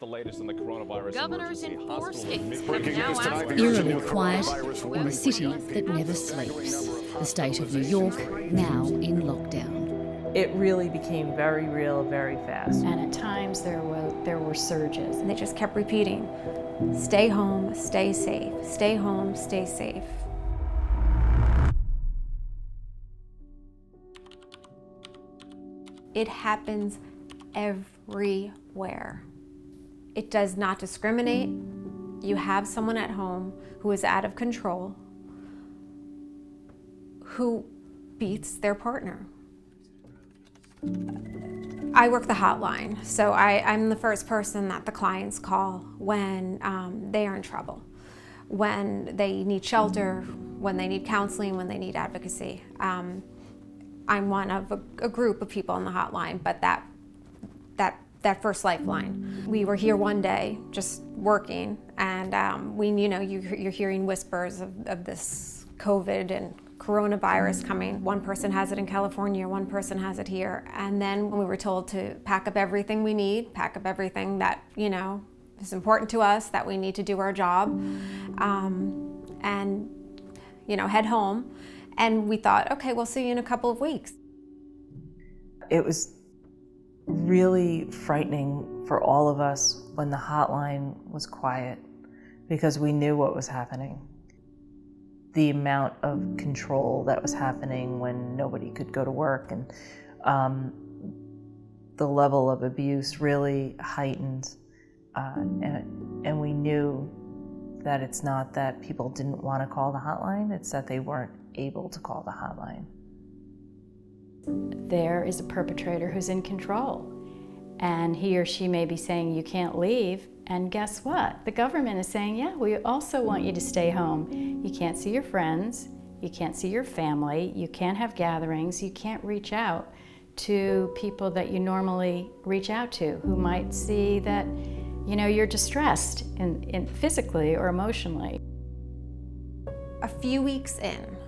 The latest on the coronavirus Governors in emergency. 4 Hospitals states admit- have now asked Eerily quiet in a city that never sleeps. The state of New York now in lockdown. It really became very real very fast. And at times there were surges. And they just kept repeating, stay home, stay safe, stay home, stay safe. It happens everywhere. It does not discriminate. You have someone at home who is out of control, who beats their partner. I work the hotline, so I'm the first person that the clients call when they are in trouble, when they need shelter, when they need counseling, when they need advocacy. I'm one of a group of people on the hotline, but that first lifeline. We were here one day, just working, and you're hearing whispers of this COVID and coronavirus coming. One person has it in California, one person has it here. And then we were told to pack up everything we need, pack up everything that, is important to us, that we need to do our job, and head home. And we thought, okay, we'll see you in a couple of weeks. It was really frightening for all of us when the hotline was quiet because we knew what was happening. The amount of control that was happening when nobody could go to work and the level of abuse really heightened. And we knew that it's not that people didn't want to call the hotline, it's that they weren't able to call the hotline. There is a perpetrator who's in control, and he or she may be saying you can't leave, and guess what? The government is saying, yeah, we also want you to stay home. You can't see your friends, you can't see your family, you can't have gatherings, you can't reach out to people that you normally reach out to who might see that you're distressed in physically or emotionally. A few weeks in,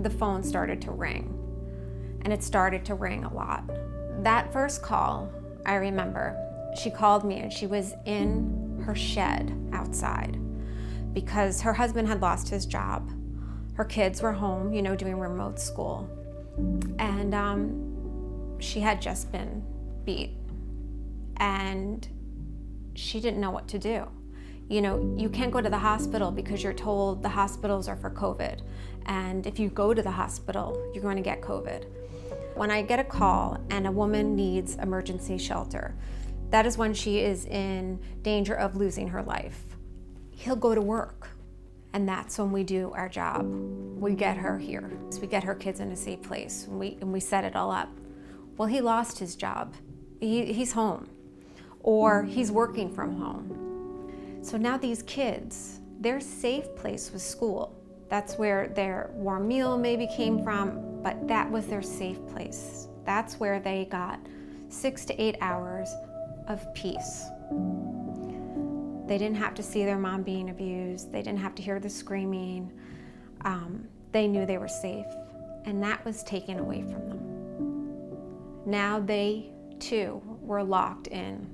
the phone started to ring, and it started to ring a lot. That first call, I remember, she called me and she was in her shed outside because her husband had lost his job. Her kids were home, doing remote school. And she had just been beat. And she didn't know what to do. You can't go to the hospital because you're told the hospitals are for COVID. And if you go to the hospital, you're going to get COVID. When I get a call and a woman needs emergency shelter, that is when she is in danger of losing her life. He'll go to work, and that's when we do our job. We get her here. We get her kids in a safe place, and we set it all up. Well, he lost his job. He's home, or he's working from home. So now these kids, their safe place was school. That's where their warm meal maybe came from, but that was their safe place. That's where they got 6 to 8 hours of peace. They didn't have to see their mom being abused. They didn't have to hear the screaming. They knew they were safe, and that was taken away from them. Now they, too, were locked in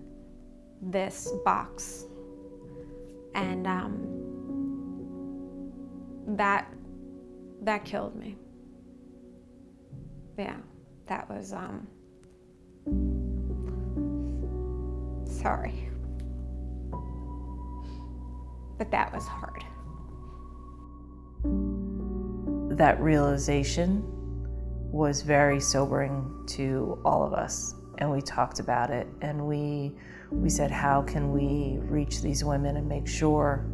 this box. And that killed me. Yeah, that was, sorry. But that was hard. That realization was very sobering to all of us, and we talked about it, and we said, how can we reach these women and make sure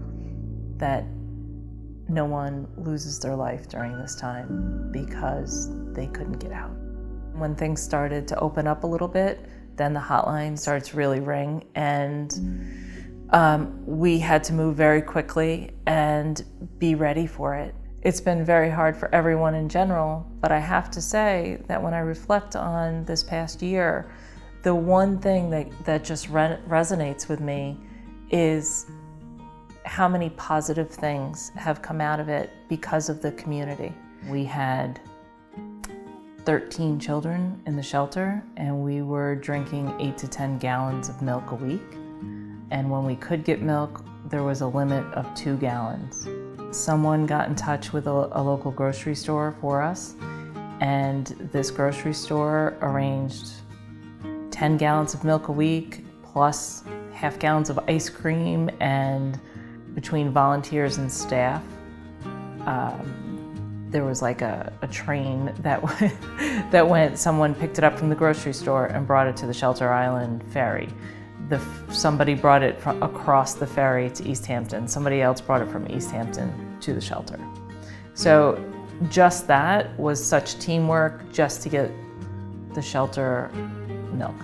that no one loses their life during this time because they couldn't get out. When things started to open up a little bit, then the hotline starts to really ring, and we had to move very quickly and be ready for it. It's been very hard for everyone in general, but I have to say that when I reflect on this past year, the one thing that just resonates with me is how many positive things have come out of it because of the community. We had 13 children in the shelter, and we were drinking 8 to 10 gallons of milk a week. And when we could get milk, there was a limit of 2 gallons. Someone got in touch with a local grocery store for us, and this grocery store arranged 10 gallons of milk a week, plus half gallons of ice cream, and between volunteers and staff, there was like a train that went, someone picked it up from the grocery store and brought it to the Shelter Island ferry. Somebody brought it across the ferry to East Hampton. Somebody else brought it from East Hampton to the shelter. So just that was such teamwork just to get the shelter milk.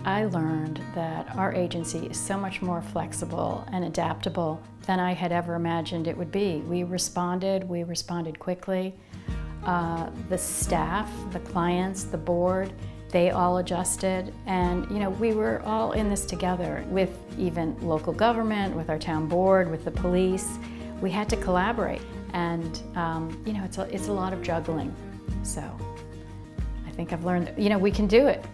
I learned that our agency is so much more flexible and adaptable than I had ever imagined it would be. We responded quickly. The staff, the clients, the board, they all adjusted, and we were all in this together with even local government, with our town board, with the police. We had to collaborate, and it's a lot of juggling. So I think I've learned that we can do it.